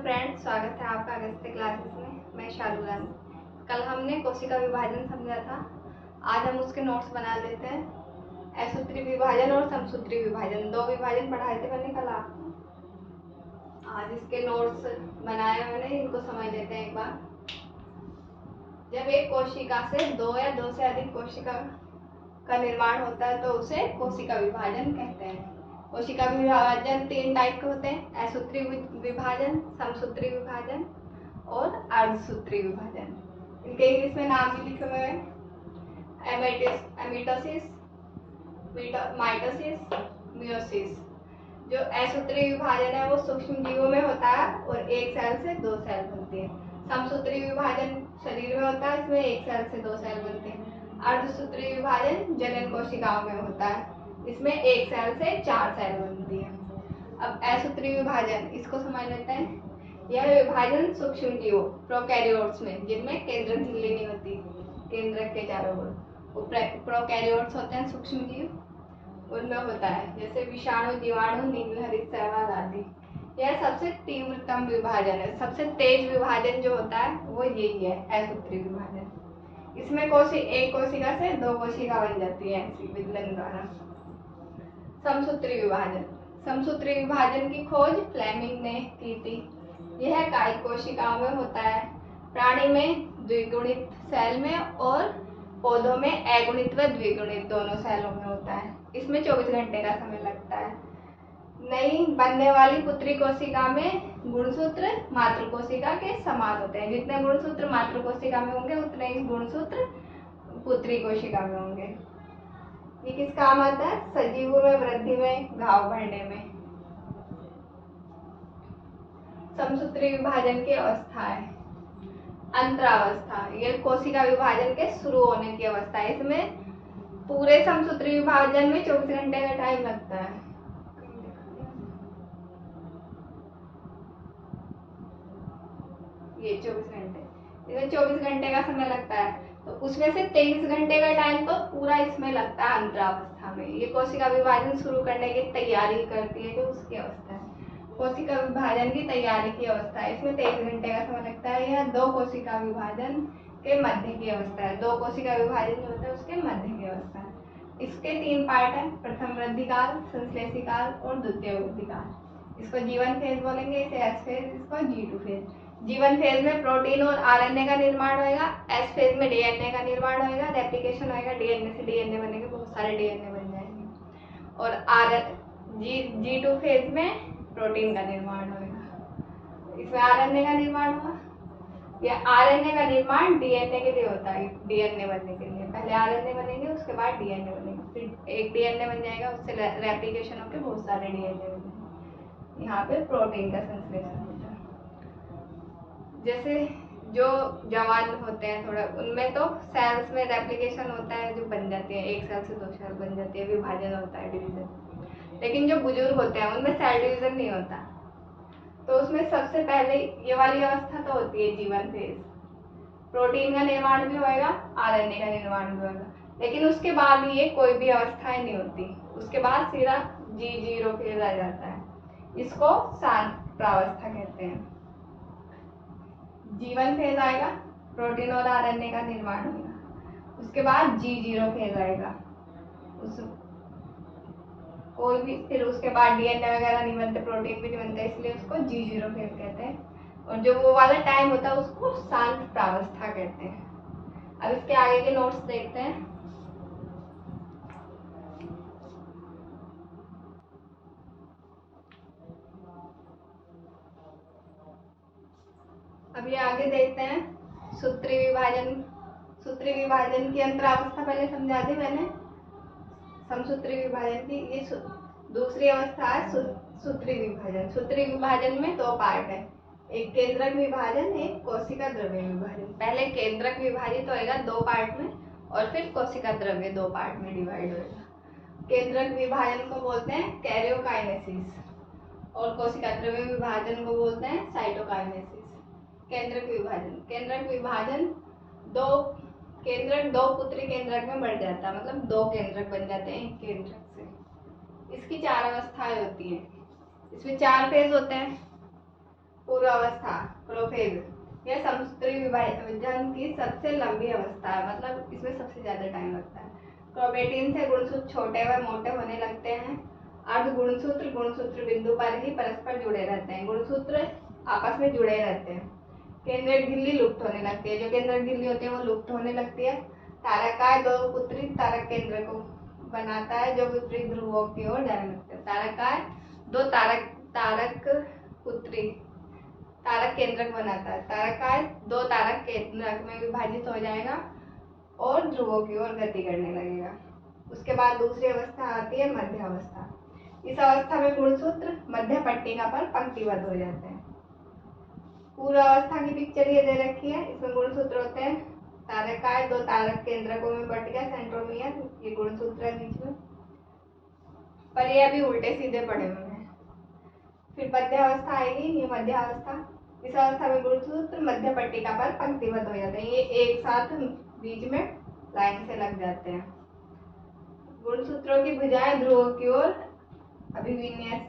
Friends, स्वागत है आपका अगस्त्य क्लासेस में। मैं शालू रानी। कल हमने कोशिका विभाजन समझा था। आज हम उसके नोट्स बना लेते हैं। असूत्री विभाजन और समसूत्री विभाजन, दो विभाजन पढ़ाए थे मैंने कल आपको। आज इसके नोट्स बनाए मैंने, इनको समझ लेते हैं एक बार। जब एक कोशिका से दो या दो से अधिक कोशिका का निर्माण होता है तो उसे कोशिका विभाजन कहते हैं। कोशिका विभाजन तीन टाइप के होते हैं: असूत्री विभाजन, समसूत्री विभाजन और अर्धसूत्री विभाजन। इनके इंग्लिश में नाम भी लिखे हुए हैं: एमिटोसिस, माइटोसिस, मियोसिस। जो असूत्री विभाजन है वो सूक्ष्म जीवों में होता है और एक सेल से दो सेल बनती है। समसूत्री विभाजन शरीर में होता है, इसमें एक सेल से दो सेल बनते हैं। अर्धसूत्री विभाजन जनन कोशिकाओं में होता है, इसमें एक सेल से चार सेल बनती है। अब असूत्री विभाजन, इसको समझ लेते हैं। यह विभाजन सूक्ष्म जीवों प्रोकैरियोट्स में, जिनमें केंद्रक झिल्ली नहीं होती, केंद्रक के चारों ओर, वो प्रोकैरियोट्स होते हैं सूक्ष्म जीव, उनमें होता है, जैसे विषाणु, जीवाणु, नीलहरित शैवाल आदि। यह सबसे तीव्रतम विभाजन है। सबसे तेज विभाजन जो होता है वो यही है, असूत्री विभाजन। इसमें एक कोशिका से दो कोशिका बन जाती है ऐसी विदलन द्वारा। समसूत्री विभाजन, समसूत्री विभाजन की खोज फ्लेमिंग ने की थी। यह कायिक कोशिकाओं में होता है, प्राणी में द्विगुणित सेल में और पौधों में अगुणित व द्विगुणित दोनों सेलों में होता है। इसमें 24 घंटे का समय लगता है। नई बनने वाली पुत्री कोशिका में गुणसूत्र मातृ कोशिका के समान होते हैं। जितने गुणसूत्र मातृ कोशिका में होंगे उतने ही गुणसूत्र पुत्री कोशिका में होंगे। ये किस काम आता है? सजीवों में वृद्धि में, घाव भरने में। समसूत्री विभाजन की अवस्था है अंतरावस्था। ये कोशिका विभाजन के शुरू होने की अवस्था है। इसमें पूरे समसूत्री विभाजन में 24 घंटे का टाइम लगता है। ये 24 घंटे, इसमें 24 घंटे का समय लगता है। तो उसमें से 23 घंटे का टाइम तो पूरा इसमें लगता है अंतरावस्था में। ये कोशिका विभाजन शुरू करने की तैयारी करती है, जो उसकी अवस्था है। कोशिका विभाजन की तैयारी की अवस्था है, इसमें 23 घंटे का समय लगता है। यह दो कोशिका विभाजन के मध्य की अवस्था है। दो कोशिका विभाजन जो होता है उसके मध्य की अवस्था है। इसके तीन पार्ट है: प्रथम वृद्धि काल, संश्लेषी काल और द्वितीय वृद्धि काल। इसको G1 फेज बोलेंगे, इसे S फेज, इसको G2 फेज। G1 फेज में प्रोटीन और आरएनए का निर्माण होएगा। S फेज में डीएनए का निर्माण होएगा, रेप्लिकेशन होएगा, डीएनए से डीएनए बनेंगे, बहुत सारे डीएनए बन जाएंगे। और G2 फेज में प्रोटीन का निर्माण होएगा, इसमें आरएनए का निर्माण होगा। यह आरएनए का निर्माण डीएनए के लिए होता है, डीएनए बनने के लिए। पहले आरएनए बनेंगे, उसके बाद डीएनए बनेंगे, फिर एक डीएनए बन जाएगा, उससे रेप्लिकेशन होकर बहुत सारे डीएनए बनेंगे। यहाँ पे प्रोटीन का संश्लेषण होता है। जैसे जो जवान होते हैं थोड़ा, उनमें तो सेल्स में रेप्लिकेशन होता है, जो बन जाती है, एक सेल से दो सेल बन जाती है, विभाजन होता है, डिवीजन। लेकिन जो बुजुर्ग होते हैं उनमें सेल डिवीजन नहीं होता। तो उसमें सबसे पहले ये वाली अवस्था तो होती है G1 फेज। प्रोटीन का निर्माण भी होएगा, आरएनए का निर्माण भी होगा, लेकिन उसके बाद ये कोई भी अवस्थाएं नहीं होती। उसके बाद सीधा G0 फेज आ जाता है। इसको शांत प्रावस्था कहते हैं। G1 फेज आएगा, प्रोटीन और आरएनए का निर्माण होगा। उसके बाद G0 फेज आएगा, कोई भी, फिर उसके बाद डीएनए वगैरह नहीं बनते, प्रोटीन भी नहीं बनता, इसलिए उसको G0 फेज कहते हैं। और जो वो वाला टाइम होता है उसको शांत प्रावस्था कहते हैं। अब इसके आगे के नोट्स देखते हैं। अब ये आगे देखते हैं सूत्री विभाजन। सूत्री विभाजन की अंतरावस्था पहले समझा दी मैंने। समसूत्री विभाजन की ये दूसरी अवस्था है सूत्री विभाजन। सूत्री विभाजन में दो पार्ट है, एक केंद्रक विभाजन, एक कोशिका द्रव्य विभाजन। पहले केंद्रक विभाजित होएगा दो पार्ट में, और फिर कोशिका द्रव्य दो पार्ट में डिवाइड होएगा। केंद्रक विभाजन को बोलते हैं कैरियोकाइनेसिस और कोशिका द्रव्य विभाजन को बोलते हैं साइटोकाइनेसिस। केंद्रक विभाजन दो पुत्री केंद्रक में बढ़ जाता है, मतलब दो केंद्रक बन जाते हैं एक केंद्रक से। इसकी चार अवस्थाएं होती हैं। इसमें 4 फेज होते हैं: पूर्वावस्था प्रोफेज, यह समसूत्री विभाजन की सबसे लंबी अवस्था है, मतलब इसमें सबसे ज्यादा टाइम लगता है। क्रोमेटिन से गुणसूत्र छोटे व मोटे होने लगते हैं। अर्ध गुणसूत्र गुणसूत्र बिंदु पर ही परस्पर जुड़े रहते हैं, गुणसूत्र आपस में जुड़े रहते हैं। केंद्रक झिल्ली लुप्त होने लगती है, जो केंद्रक झिल्ली होती है वो लुप्त होने लगती है। तारकाय दो पुत्री तारक केंद्र को बनाता है जो विपरीत ध्रुवों की ओर जाने लगते हैं। तारकाय दो तारक पुत्री तारक केंद्रक बनाता है। तारकाय दो तारक केंद्रक में विभाजित हो जाएगा और ध्रुवों की ओर गति करने लगेगा। उसके बाद दूसरी अवस्था आती है मध्य अवस्था। इस अवस्था में गुणसूत्र मध्य पट्टिका पर पंक्तिबद्ध हो जाते हैं। पूर्व अवस्था की पिक्चर ये दे रखी है, इसमें गुणसूत्र होते हैं तारकाय दो तारक केंद्रकों में बट गया सेंट्रोमियर, ये गुणसूत्र है बीच में, पर ये अभी उल्टे सीधे पड़े हुए हैं। फिर मध्य अवस्था आएगी, ये मध्य अवस्था। इस अवस्था में गुणसूत्र मध्य पट्टिका पर पंक्तिबद्ध हो जाते हैं, ये एक साथ बीच में लाइन से लग जाते हैं। गुणसूत्रों की भुजाएं ध्रुवों की ओर अभिविन्यास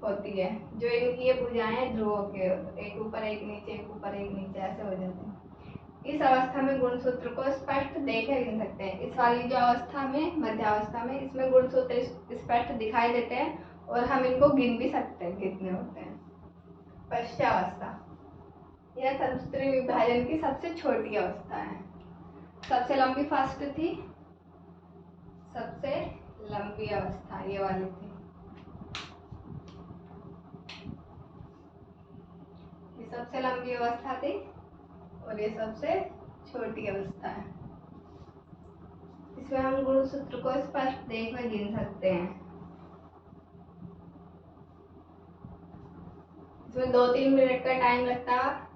होती है, जो इनकी ये भुजाएं ध्रुवों के एक ऊपर एक नीचे एक ऊपर एक नीचे ऐसे हो जाते हैं। इस अवस्था में गुणसूत्र को स्पष्ट देख गिन सकते हैं। इस वाली जो अवस्था में मध्य अवस्था में इसमें गुणसूत्र स्पष्ट दिखाई देते हैं और हम इनको गिन भी सकते हैं कितने होते हैं। पश्चावस्था, यह समसूत्री विभाजन की सबसे छोटी अवस्था है। सबसे लंबी फर्स्ट थी, सबसे लंबी अवस्था ये वाली थी, ये सबसे लंबी अवस्था थी और ये सबसे छोटी अवस्था है। इसमें हम गुणसूत्र को स्पष्ट देख कर गिन सकते हैं। इसमें 2-3 मिनट का टाइम लगता है।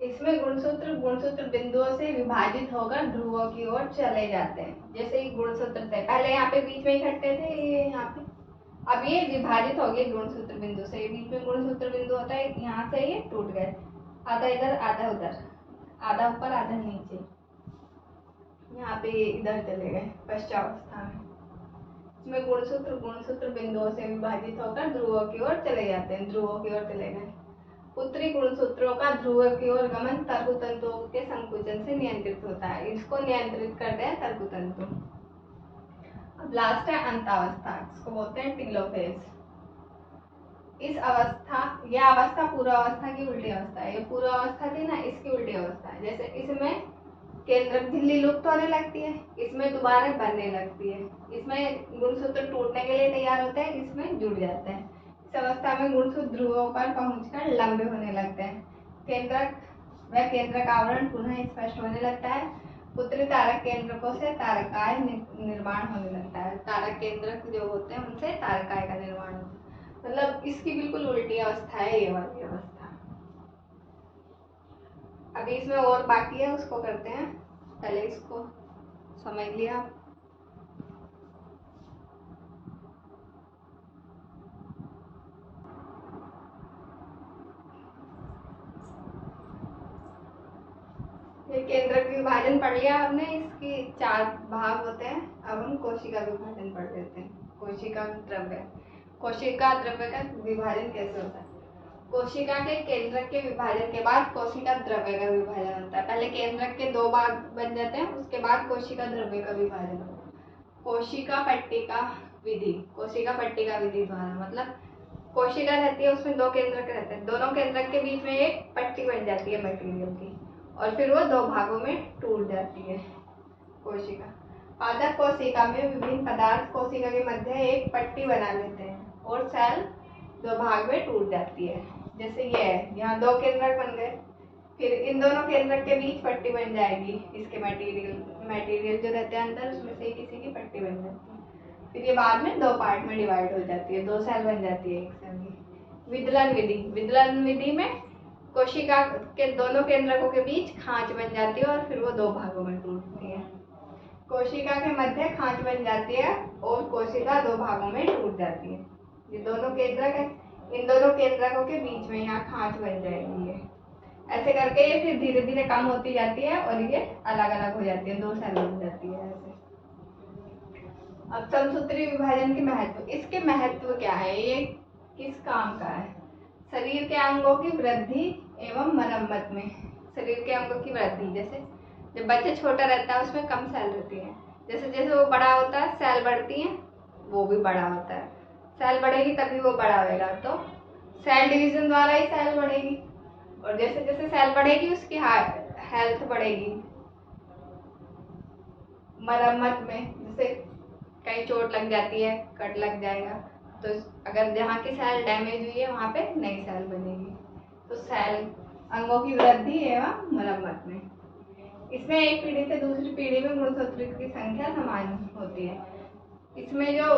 इसमें गुणसूत्र बिंदुओं से विभाजित होकर ध्रुवों की ओर चले जाते हैं। जैसे ही गुणसूत्र थे पहले यहाँ पे बीच में इकट्ठे थे, ये यहाँ पे, अब ये विभाजित हो गए गुणसूत्र बिंदु से। बीच में गुणसूत्र बिंदु होता है, यहाँ से ये टूट गए, आधा इधर आधा उधर, आधा ऊपर आधा नीचे, यहाँ पे इधर चले गए पश्चावस्था में। इसमें गुणसूत्र बिंदुओं से विभाजित होकर ध्रुवों की ओर चले जाते हैं, ध्रुवों की ओर चले गए। उत्तरी गुणसूत्रों का ध्रुव की ओर गमन तर्कुतंतुओं के संकुचन से नियंत्रित होता है, इसको नियंत्रित करते हैं तर्कुतंतु। अब लास्ट है अंतावस्था, इसको बोलते हैं टीलोफेज। इस अवस्था, यह अवस्था पूर्वावस्था की उल्टी अवस्था है। ये पूर्वावस्था थी ना, इसकी उल्टी अवस्था है। जैसे इसमें केंद्रक झिल्ली लुप्त होने लगती है, इसमें दोबारा बनने लगती है। इसमें गुणसूत्र टूटने के लिए तैयार होते हैं, इसमें जुड़ जाते हैं। इस अवस्था में गुणसूत्र ध्रुवों पर पहुंचकर लंबे होने लगते हैं। केंद्रक व केंद्रक आवरण पुनः स्पष्ट होने लगता है। उत्तरी तारक केंद्रकों से तारकाय निर्माण होने लगता है। तारक केंद्रक जो होते हैं उनसे तारकाय का निर्माण होता है। मतलब इसकी बिल्कुल उल्टी अवस्था है ये वाली अवस्था। अभी इसमें और बाकी है, उसको करते हैं, पहले इसको समझ लिया। ये केंद्रक विभाजन पढ़ लिया हमने, इसकी 4 भाग होते हैं। अब हम कोशिका विभाजन पढ़ लेते हैं। कोशिका द्रव्य, कोशिका द्रव्य का विभाजन कैसे होता है। कोशिका के केंद्रक के विभाजन के बाद कोशिका द्रव्य का विभाजन होता है। पहले केंद्रक के 2 भाग बन जाते हैं, उसके बाद कोशिका द्रव्य का विभाजन होता है। कोशिका पट्टिका विधि, कोशिका पट्टिका विधि द्वारा, मतलब कोशिका रहती है, उसमें 2 केंद्रक रहते हैं, दोनों केंद्रक के बीच में एक पट्टी बन जाती है मटेरियल की, और फिर वो 2 भागों में टूट जाती है कोशिका। पादप कोशिका में विभिन्न पदार्थ कोशिका के मध्य एक पट्टी बना लेते हैं और सेल 2 भाग में टूट जाती है। जैसे ये है, यहाँ 2 केंद्रक बन गए, फिर इन दोनों केंद्रक के बीच पट्टी बन जाएगी, इसके मटेरियल जो रहते हैं अंदर, उसमें से किसी की पट्टी बन जाती है। फिर ये बाद में 2 पार्ट में डिवाइड हो जाती है, 2 सेल बन जाती है एक सेल की। विदलन विधि, विदलन विधि में कोशिका के दोनों केंद्रकों के बीच खांच बन जाती है और फिर वो 2 भागों में टूटती है। कोशिका के मध्य खांच बन जाती है और कोशिका 2 भागों में टूट जाती है। ये दोनों केंद्रक है, इन दोनों केंद्रकों के बीच में यहाँ खांच बन जाएगी है। ऐसे करके ये फिर धीरे धीरे कम होती जाती है और ये अलग अलग हो जाती है, 2 सेल बन जाती है ऐसे। अब समसूत्री विभाजन के महत्व, इसके महत्व क्या है, ये किस काम का है? शरीर के अंगों की वृद्धि एवं मरम्मत में। शरीर के अंगों की वृद्धि, जैसे जब बच्चा छोटा रहता है उसमें कम सेल रहती है, जैसे जैसे वो बड़ा होता है सेल बढ़ती हैं, वो भी बड़ा होता है। सेल बढ़ेगी तभी वो बड़ा होगा, तो सेल डिवीजन द्वारा ही सेल बढ़ेगी, और जैसे जैसे सेल बढ़ेगी उसकी हेल्थ बढ़ेगी। मरम्मत में, जैसे कहीं चोट लग जाती है, कट लग जाएगा, तो अगर जहाँ की सेल डैमेज हुई है वहाँ पे नई सेल बनेगी। तो सेल अंगों की वृद्धि एवं मरम्मत में। इसमें एक पीढ़ी से दूसरी पीढ़ी में गुणसूत्र की संख्या समान होती है। इसमें जो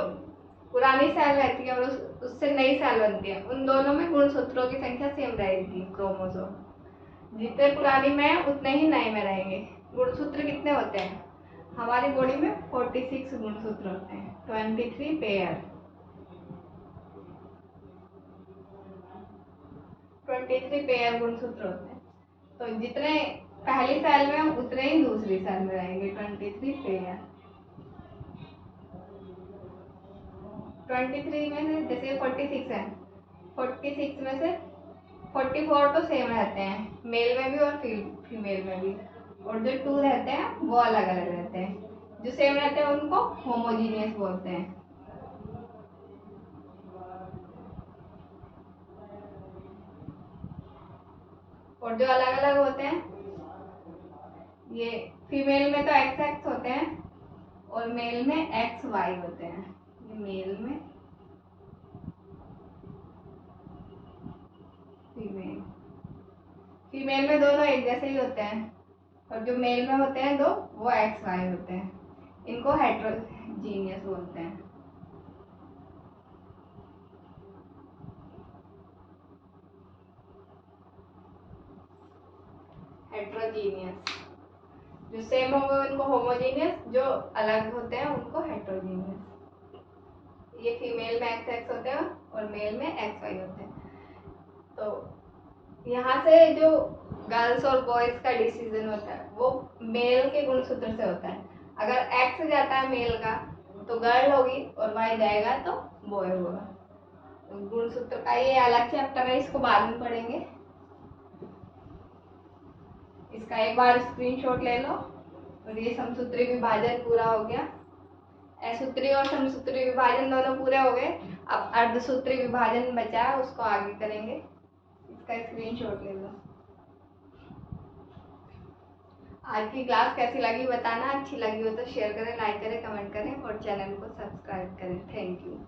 पुरानी सेल रहती है और उससे नई सेल बनती है, उन दोनों में गुणसूत्रों की संख्या सेम रहेगी। क्रोमोसोम जितने पुरानी में है उतने ही नए में रहेंगे। गुणसूत्र कितने होते हैं? हमारी बॉडी में 46 गुणसूत्र होते हैं, 23 पेयर। 23 पेयर गुणसूत्र होते हैं, तो जितने पहली सेल में उतने ही दूसरी सेल में रहेंगे 23 पेयर। 23 में से, जैसे 46 है, 46 में से 44 तो सेम रहते हैं, मेल में भी और फीमेल में भी, और जो 2 रहते हैं वो अलग अलग रहते हैं। जो सेम रहते हैं उनको होमोजीनियस बोलते हैं। और जो अलग अलग होते हैं, ये फीमेल में तो XX होते हैं और मेल में XY होते हैं। ये मेल में, फीमेल में दोनों एक जैसे ही होते हैं, और जो मेल में होते हैं दो, वो XY होते हैं। इनको हेट्रोजीनियस बोलते हैं। हेट्रोजीनियस, जो सेम होंगे उनको होमोजीनियस, जो अलग होते हैं उनको हेट्रोजीनियस। ये फीमेल में XX होते हैं और मेल में XY होते हैं। तो यहाँ से जो गर्ल्स और बॉयज का डिसीजन होता है वो मेल के गुणसूत्र से होता है। अगर X जाता है मेल का तो गर्ल होगी, और Y जाएगा तो बॉय होगा। तो गुणसूत्र का ये अलग चैप्टर है, इसको बाद में पढ़ेंगे। इसका एक बार स्क्रीनशॉट ले लो। और ये समसूत्री विभाजन पूरा हो गया। असूत्री और समसूत्री विभाजन दोनों पूरे हो गए। अब अर्धसूत्री विभाजन बचा है, उसको आगे करेंगे। इसका स्क्रीनशॉट ले लो। आज की क्लास कैसी लगी बताना। अच्छी लगी हो तो शेयर करें, लाइक करें, कमेंट करें और चैनल को सब्सक्राइब करें। Thank you.